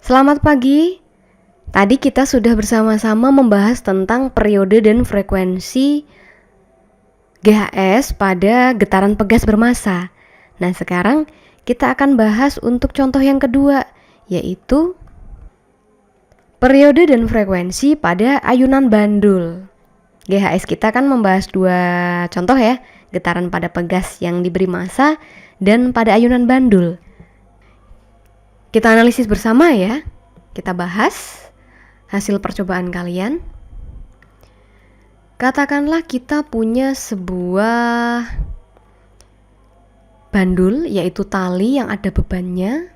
Selamat pagi. Tadi kita sudah bersama-sama membahas tentang periode dan frekuensi GHS pada getaran pegas bermassa. Nah, sekarang kita akan bahas untuk contoh yang kedua, yaitu periode dan frekuensi pada ayunan bandul. GHS kita kan membahas dua contoh ya, getaran pada pegas yang diberi massa dan pada ayunan bandul. Kita analisis bersama ya. Kita bahas hasil percobaan kalian. Katakanlah kita punya sebuah bandul, yaitu tali yang ada bebannya.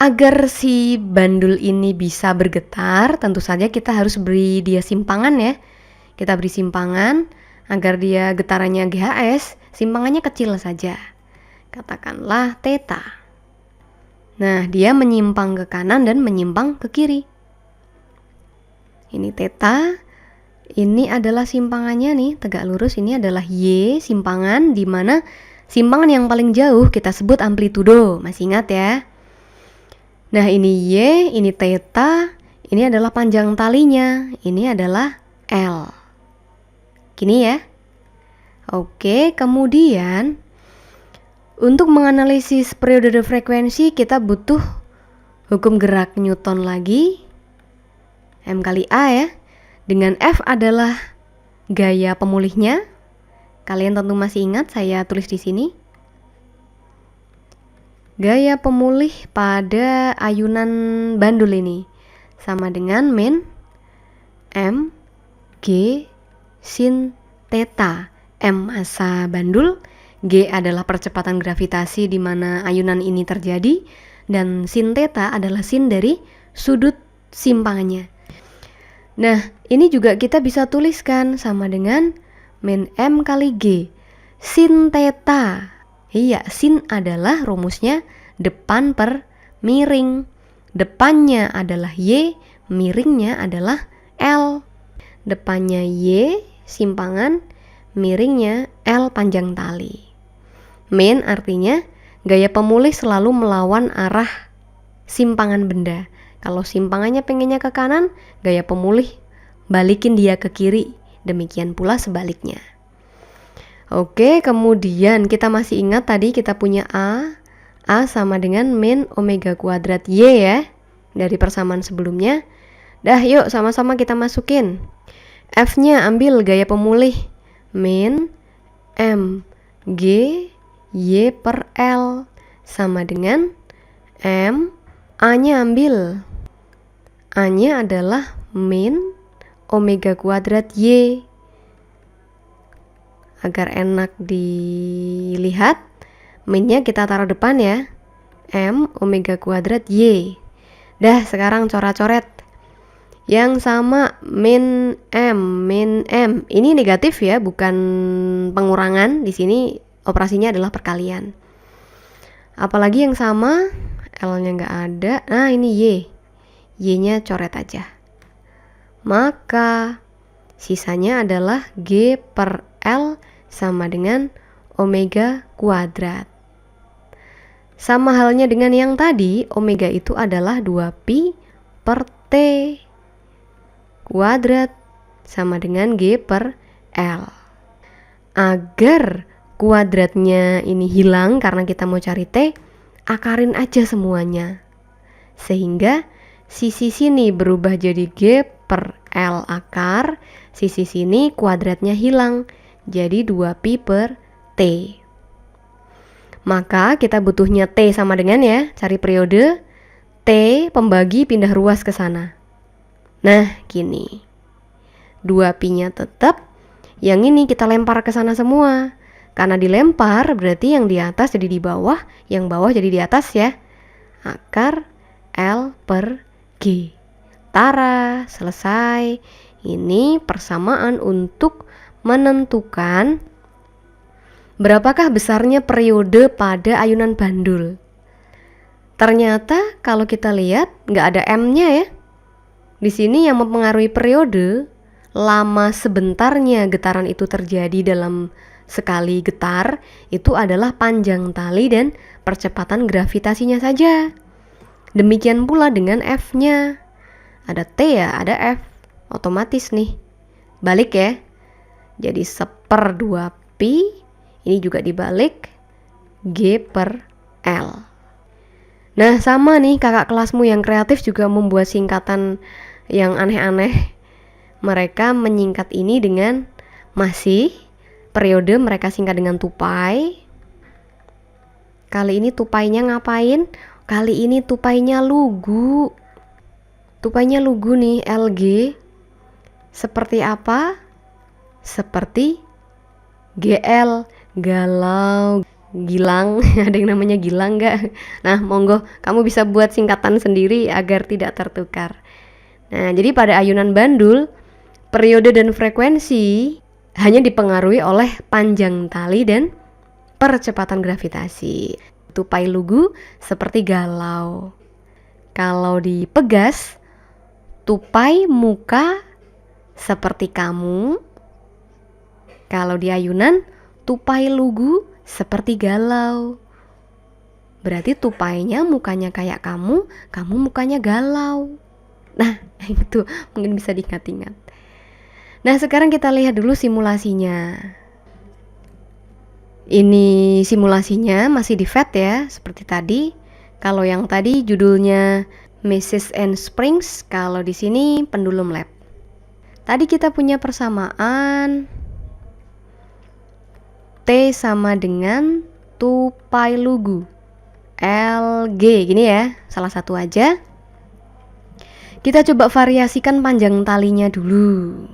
Agar si bandul ini bisa bergetar, tentu saja kita harus beri dia simpangan ya. Kita beri simpangan agar dia getarannya GHS, simpangannya kecil saja. Katakanlah theta. Nah, dia menyimpang ke kanan dan menyimpang ke kiri. Ini theta, ini adalah simpangannya nih, tegak lurus. Ini adalah Y, simpangan, di mana simpangan yang paling jauh kita sebut amplitudo. Masih ingat ya? Nah, ini Y, ini theta, ini adalah panjang talinya, ini adalah L. Gini ya. Oke, kemudian untuk menganalisis periode frekuensi kita butuh hukum gerak Newton lagi, M kali A ya, dengan F adalah gaya pemulihnya. Kalian tentu masih ingat, saya tulis di sini. Gaya pemulih pada ayunan bandul ini sama dengan min M G sin theta. M massa bandul, G adalah percepatan gravitasi di mana ayunan ini terjadi, dan sin theta adalah sin dari sudut simpangannya. Nah, ini juga kita bisa tuliskan sama dengan min M kali G. Sin theta. Iya, sin adalah rumusnya depan per miring. Depannya adalah Y, miringnya adalah L. Depannya Y, simpangan, miringnya L panjang tali. Min artinya gaya pemulih selalu melawan arah simpangan benda. Kalau simpangannya pengennya ke kanan, gaya pemulih balikin dia ke kiri. Demikian pula sebaliknya. Oke, kemudian kita masih ingat tadi kita punya A. A sama dengan min omega kuadrat Y ya, dari persamaan sebelumnya. Dah, yuk sama-sama kita masukin. F-nya ambil gaya pemulih, min M G Y per L sama dengan M, A-nya ambil. A-nya adalah min omega kuadrat Y. Agar enak dilihat, min-nya kita taruh depan ya. M omega kuadrat Y. Dah, sekarang coret-coret. Yang sama min M. Ini negatif ya, bukan pengurangan. Di sini operasinya adalah perkalian. Apalagi yang sama, L-nya nggak ada. Nah, ini Y. Y-nya coret aja. Maka sisanya adalah G per L sama dengan omega kuadrat. Sama halnya dengan yang tadi, omega itu adalah 2pi per T kuadrat sama dengan G per L. Agar kuadratnya ini hilang karena kita mau cari T, akarin aja semuanya. Sehingga sisi sini berubah jadi G per L akar, sisi sini kuadratnya hilang, jadi 2pi per T. Maka kita butuhnya T sama dengan ya, cari periode, T pembagi pindah ruas ke sana. Nah, gini. 2pi-nya tetap, yang ini kita lempar ke sana semua. Karena dilempar berarti yang di atas jadi di bawah, yang bawah jadi di atas ya. Akar L per G. Tara, selesai. Ini persamaan untuk menentukan berapakah besarnya periode pada ayunan bandul. Ternyata kalau kita lihat nggak ada M-nya ya. Di sini yang mempengaruhi periode, lama sebentarnya getaran itu terjadi dalam sekali getar, itu adalah panjang tali dan percepatan gravitasinya saja. Demikian pula dengan F-nya. Ada T ya, ada F. Otomatis nih. Balik ya. Jadi 1/2pi. Ini juga dibalik. G per L. Nah sama nih kakak kelasmu yang kreatif juga membuat singkatan yang aneh-aneh. Mereka menyingkat ini dengan masih periode mereka singkat dengan tupai. Kali ini tupainya ngapain? Kali ini tupainya lugu. Tupainya lugu nih, LG. Seperti apa? Seperti GL, galau, gilang. Ada yang namanya gilang gak? Nah monggo kamu bisa buat singkatan sendiri agar tidak tertukar. Nah jadi pada ayunan bandul, periode dan frekuensi hanya dipengaruhi oleh panjang tali dan percepatan gravitasi. Tupai lugu seperti galau. Kalau di Pegas, tupai muka seperti kamu. Kalau di ayunan, tupai lugu seperti galau. Berarti tupainya mukanya kayak kamu, kamu mukanya galau. Nah, itu mungkin bisa diingat-ingat. Nah, sekarang kita lihat dulu simulasinya. Ini simulasinya masih di FET ya, seperti tadi. Kalau yang tadi judulnya Mrs. and Springs, kalau di sini pendulum lab. Tadi kita punya persamaan T sama dengan tupai lugu LG, gini ya, salah satu aja. Kita coba variasikan panjang talinya dulu.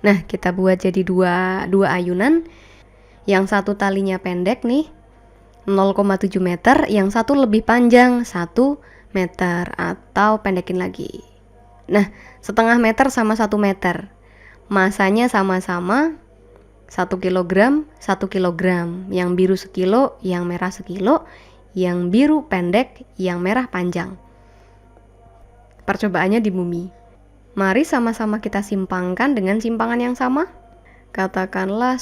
Nah, kita buat jadi dua ayunan. Yang satu talinya pendek nih, 0,7 meter, yang satu lebih panjang, 1 meter, atau pendekin lagi. Nah, 0,5 meter sama 1 meter. Masanya sama-sama 1 kilogram, 1 kilogram. Yang biru 1 kilo, yang merah 1 kilo, yang biru pendek, yang merah panjang. Percobaannya di bumi. Mari sama-sama kita simpangkan dengan simpangan yang sama. Katakanlah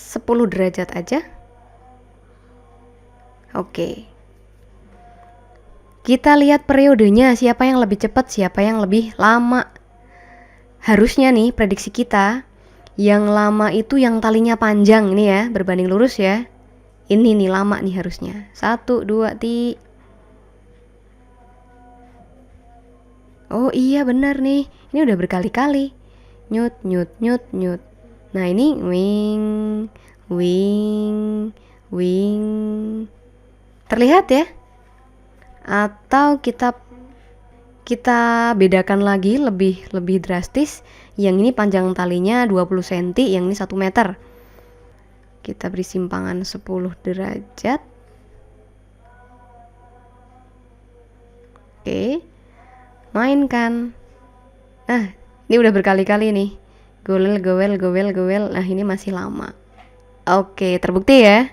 10 derajat aja. Oke. Kita lihat periodenya, siapa yang lebih cepat, siapa yang lebih lama. Harusnya nih prediksi kita, yang lama itu yang talinya panjang ini ya, berbanding lurus ya. Ini nih lama nih harusnya. 1, 2, 3. Oh iya benar nih, ini udah berkali-kali. Nyut, nyut, nyut, nyut. Nah ini wing, wing, wing. Terlihat ya? Atau kita bedakan lagi lebih drastis. Yang ini panjang talinya 20 cm, yang ini 1 meter. Kita beri simpangan 10 derajat. Oke. Mainkan. Nah, ini udah berkali-kali nih. Gowel, gowel, gowel, gowel. Nah, ini masih lama. Oke, terbukti ya.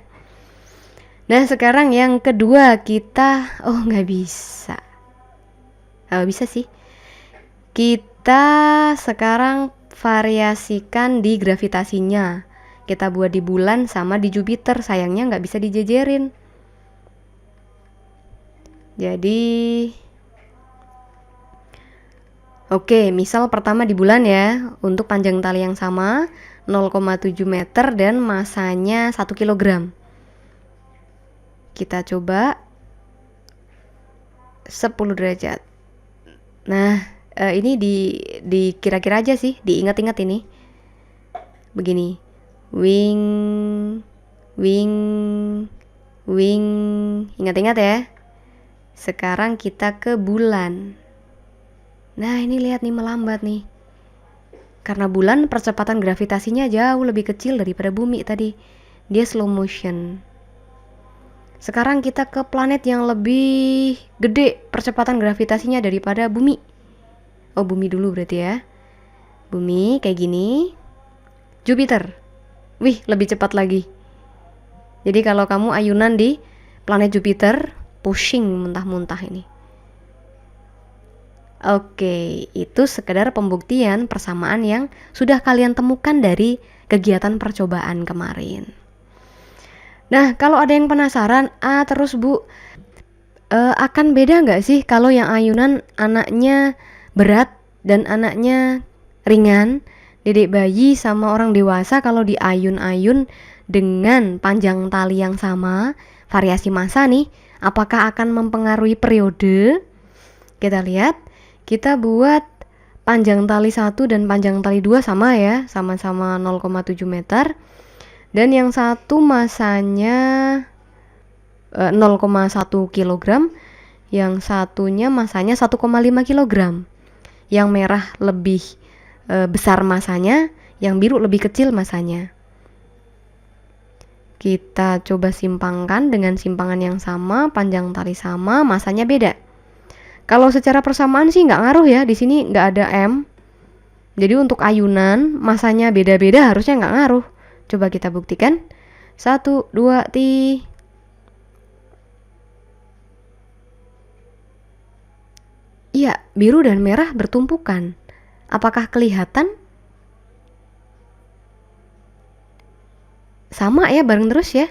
Nah, sekarang yang kedua kita, nggak bisa. Bisa sih. Kita sekarang variasikan di gravitasinya. Kita buat di bulan sama di Jupiter. Sayangnya nggak bisa dijejerin. Jadi, oke, misal pertama di bulan ya, untuk panjang tali yang sama 0,7 meter dan masanya 1 kilogram. Kita coba 10 derajat. Nah, ini dikira-kira aja sih, diingat-ingat ini. Begini. Wing, wing, wing. Ingat-ingat ya. Sekarang kita ke bulan. Nah, ini lihat nih melambat nih. Karena bulan percepatan gravitasinya jauh lebih kecil daripada bumi tadi. Dia slow motion. Sekarang kita ke planet yang lebih gede percepatan gravitasinya daripada bumi. Oh, bumi dulu berarti ya. Bumi kayak gini. Jupiter. Wih, lebih cepat lagi. Jadi kalau kamu ayunan di planet Jupiter, pushing muntah-muntah ini. Oke, itu sekedar pembuktian persamaan yang sudah kalian temukan dari kegiatan percobaan kemarin. Nah, kalau ada yang penasaran, terus Bu, Akan beda nggak sih kalau yang ayunan anaknya berat dan anaknya ringan? Dedek bayi sama orang dewasa kalau diayun-ayun dengan panjang tali yang sama, variasi massa nih, apakah akan mempengaruhi periode? Kita lihat, kita buat panjang tali 1 dan panjang tali 2 sama ya, sama-sama 0,7 meter. Dan yang satu masanya 0,1 kg, yang satunya masanya 1,5 kg. Yang merah lebih besar masanya, yang biru lebih kecil masanya. Kita coba simpangkan dengan simpangan yang sama, panjang tali sama, masanya beda. Kalau secara persamaan sih nggak ngaruh ya, di sini nggak ada M. Jadi untuk ayunan masanya beda-beda harusnya nggak ngaruh. Coba kita buktikan. 1, 2, 3. Iya, biru dan merah bertumpukan. Apakah kelihatan? Sama ya, bareng terus ya.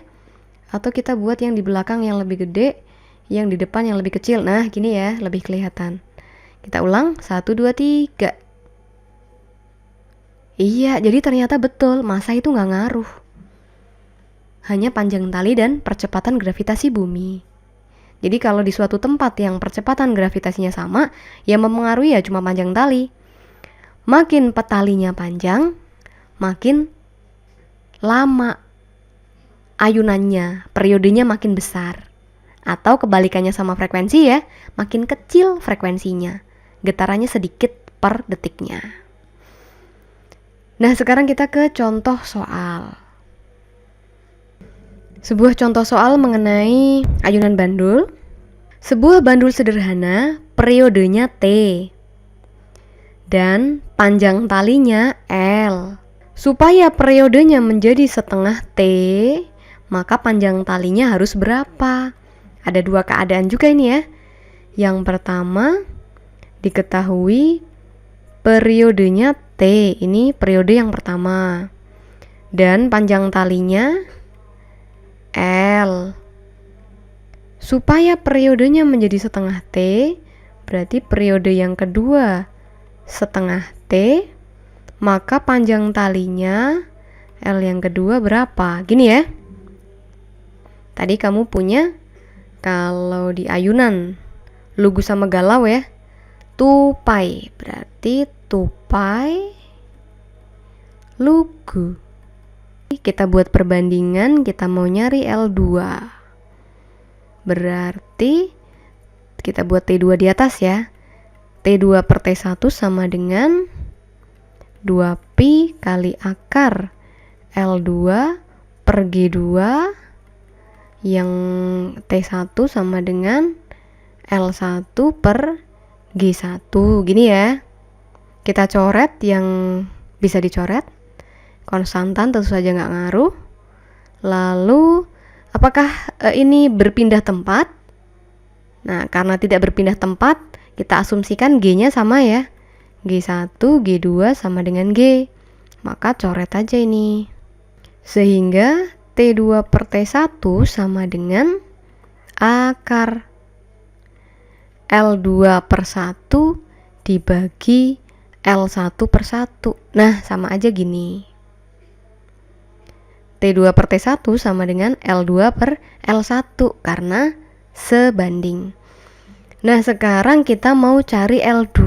Atau kita buat yang di belakang yang lebih gede, yang di depan yang lebih kecil. Nah, gini ya, lebih kelihatan. Kita ulang, 1, 2, 3. Iya, jadi ternyata betul, massa itu nggak ngaruh. Hanya panjang tali dan percepatan gravitasi bumi. Jadi kalau di suatu tempat yang percepatan gravitasinya sama, yang mempengaruhi ya cuma panjang tali. Makin talinya panjang, makin lama ayunannya, periodenya makin besar. Atau kebalikannya sama frekuensi ya, makin kecil frekuensinya, getarannya sedikit per detiknya. Nah, sekarang kita ke contoh soal. Sebuah contoh soal mengenai ayunan bandul. Sebuah bandul sederhana, periodenya T. Dan panjang talinya L. Supaya periodenya menjadi setengah T, maka panjang talinya harus berapa? Ada dua keadaan juga ini ya. Yang pertama, diketahui periodenya T. Ini periode yang pertama. Dan panjang talinya L. Supaya periodenya menjadi setengah T, berarti periode yang kedua setengah T, maka panjang talinya L yang kedua berapa? Gini ya. Tadi kamu punya, kalau di ayunan lugu sama galau ya, tupai, berarti tupai lugu. Kita buat perbandingan, kita mau nyari L2. Berarti kita buat T2 di atas ya. T2 per T1 sama dengan 2pi kali akar L2 per G2, yang T1 sama dengan L1 per G1. Gini ya. Kita coret yang bisa dicoret. Konstantan tentu saja nggak ngaruh. Lalu apakah ini berpindah tempat? Nah, karena tidak berpindah tempat, kita asumsikan G-nya sama ya. G1, G2 sama dengan G. Maka coret aja ini. Sehingga T2 per T1 sama dengan akar L2 per 1 dibagi L1 per 1. Nah, sama aja gini. T2 per T1 sama dengan L2 per L1 karena sebanding. Nah, sekarang kita mau cari L2.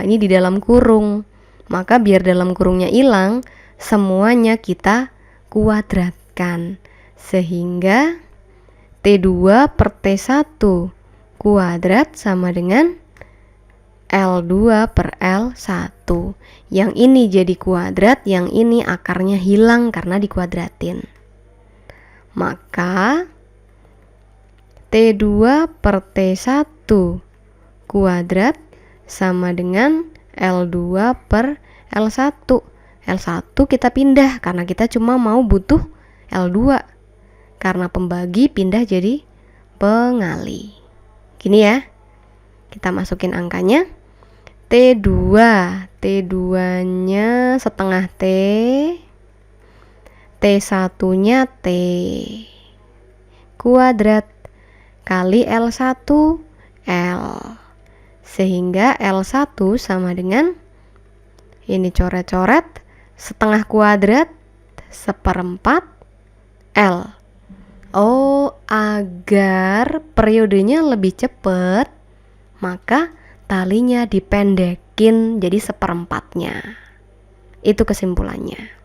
Ini di dalam kurung. Maka biar dalam kurungnya hilang, semuanya kita kuadratkan. Sehingga T2 per T1 kuadrat sama dengan L2 per L1. Yang ini jadi kuadrat, yang ini akarnya hilang karena dikuadratin. Maka T2 per T1 kuadrat sama dengan L2 per L1. L1 kita pindah karena kita cuma mau butuh L2. Karena pembagi pindah jadi pengali. Gini ya. Kita masukin angkanya. T2, T2-nya setengah T, T1-nya T, kuadrat kali L1 L. Sehingga L1 sama dengan, ini coret-coret, setengah kuadrat seperempat L. Oh, agar periodenya lebih cepat, maka talinya dipendekin jadi seperempatnya. Itu kesimpulannya.